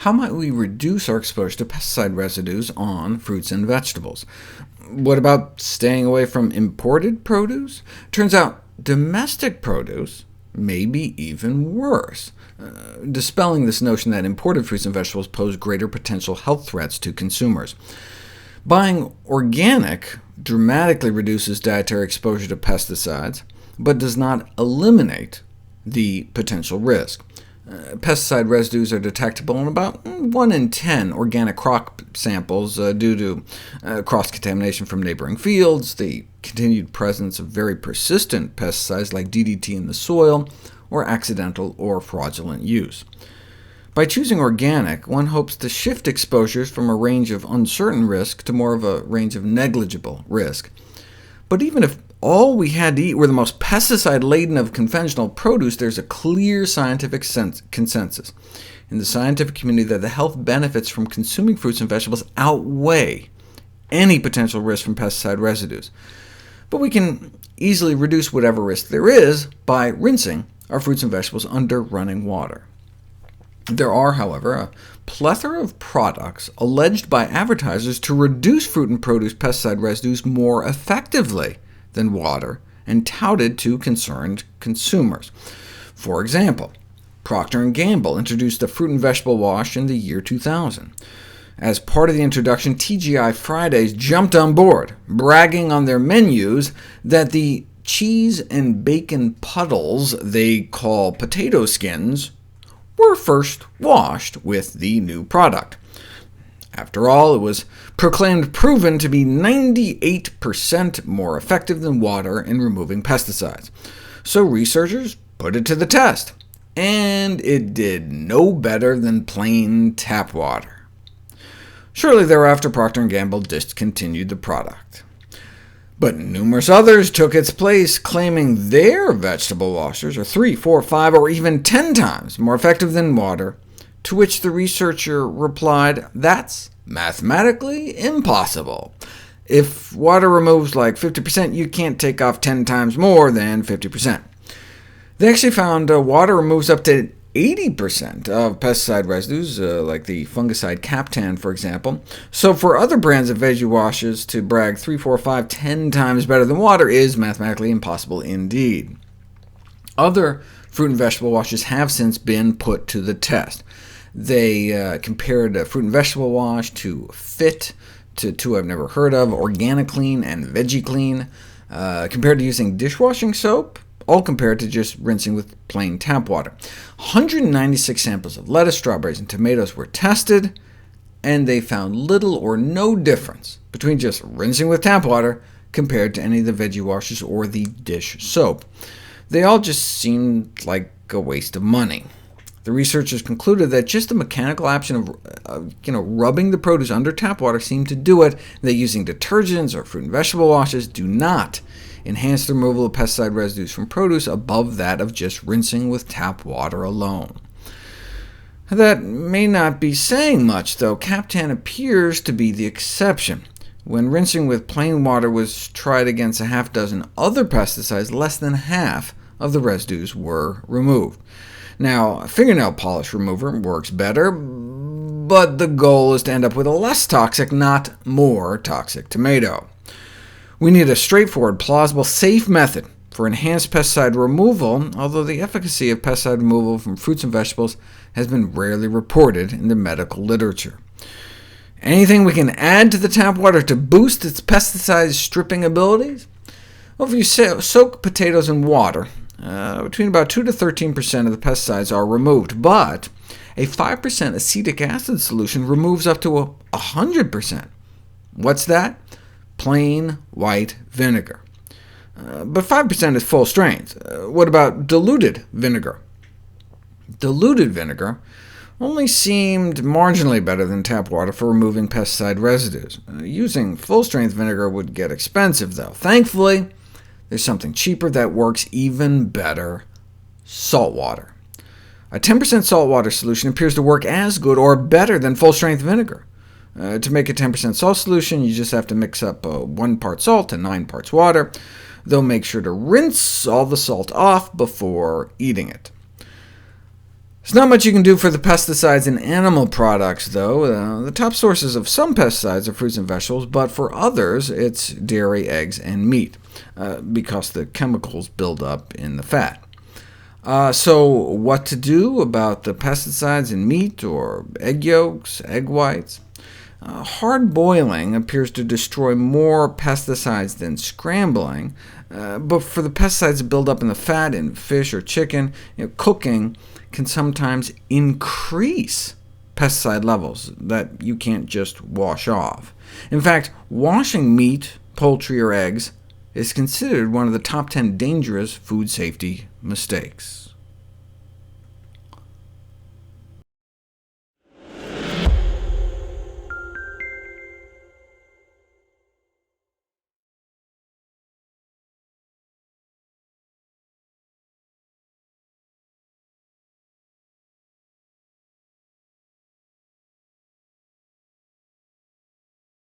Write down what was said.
how might we reduce our exposure to pesticide residues on fruits and vegetables? What about staying away from imported produce? Turns out domestic produce may be even worse, dispelling this notion that imported fruits and vegetables pose greater potential health threats to consumers. Buying organic dramatically reduces dietary exposure to pesticides, but does not eliminate the potential risk. Pesticide residues are detectable in about 1 in 10 organic crop samples due to cross-contamination from neighboring fields, the continued presence of very persistent pesticides like DDT in the soil, or accidental or fraudulent use. By choosing organic, one hopes to shift exposures from a range of uncertain risk to more of a range of negligible risk. But even if all we had to eat were the most pesticide-laden of conventional produce, there's a clear scientific consensus in the scientific community that the health benefits from consuming fruits and vegetables outweigh any potential risk from pesticide residues. But we can easily reduce whatever risk there is by rinsing our fruits and vegetables under running water. There are, however, a plethora of products alleged by advertisers to reduce fruit and produce pesticide residues more effectively than water, and touted to concerned consumers. For example, Procter & Gamble introduced a fruit and vegetable wash in the year 2000. As part of the introduction, TGI Fridays jumped on board, bragging on their menus that the cheese and bacon puddles they call potato skins were first washed with the new product. After all, it was proclaimed proven to be 98% more effective than water in removing pesticides. So researchers put it to the test, and it did no better than plain tap water. Shortly thereafter, Procter & Gamble discontinued the product. But numerous others took its place, claiming their vegetable washers are 3, 4, 5, or even 10 times more effective than water, to which the researcher replied, "That's mathematically impossible. If water removes like 50%, you can't take off 10 times more than 50%. They actually found water removes up to 80% of pesticide residues, like the fungicide Captan, for example. So for other brands of veggie washes to brag 3, 4, 5, 10 times better than water is mathematically impossible indeed. Other fruit and vegetable washes have since been put to the test. They compared a fruit and vegetable wash to FIT, to two I've never heard of, OrganiClean and VeggieClean, compared to using dishwashing soap, all compared to just rinsing with plain tap water. 196 samples of lettuce, strawberries, and tomatoes were tested, and they found little or no difference between just rinsing with tap water compared to any of the veggie washes or the dish soap. They all just seemed like a waste of money. The researchers concluded that just the mechanical action of rubbing the produce under tap water seemed to do it, that using detergents or fruit and vegetable washes do not enhance the removal of pesticide residues from produce above that of just rinsing with tap water alone. That may not be saying much, though. Captan appears to be the exception. When rinsing with plain water was tried against a half dozen other pesticides, less than half of the residues were removed. Now, a fingernail polish remover works better, but the goal is to end up with a less toxic, not more toxic tomato. We need a straightforward, plausible, safe method for enhanced pesticide removal, although the efficacy of pesticide removal from fruits and vegetables has been rarely reported in the medical literature. Anything we can add to the tap water to boost its pesticide-stripping abilities? Well, if you soak potatoes in water, between about 2 to 13% of the pesticides are removed, but a 5% acetic acid solution removes up to 100%. What's that? Plain white vinegar. But 5% is full strength. What about diluted vinegar? Diluted vinegar only seemed marginally better than tap water for removing pesticide residues. Using full-strength vinegar would get expensive, though. Thankfully, there's something cheaper that works even better: salt water. A 10% salt water solution appears to work as good or better than full-strength vinegar. To make a 10% salt solution, you just have to mix up 1 part salt to 9 parts water, though make sure to rinse all the salt off before eating it. There's not much you can do for the pesticides in animal products, though. The top sources of some pesticides are fruits and vegetables, but for others it's dairy, eggs, and meat, because the chemicals build up in the fat. So what to do about the pesticides in meat or egg yolks, egg whites? Hard boiling appears to destroy more pesticides than scrambling, but for the pesticides that build up in the fat in fish or chicken, cooking can sometimes increase pesticide levels that you can't just wash off. In fact, washing meat, poultry, or eggs is considered one of the top 10 dangerous food safety mistakes.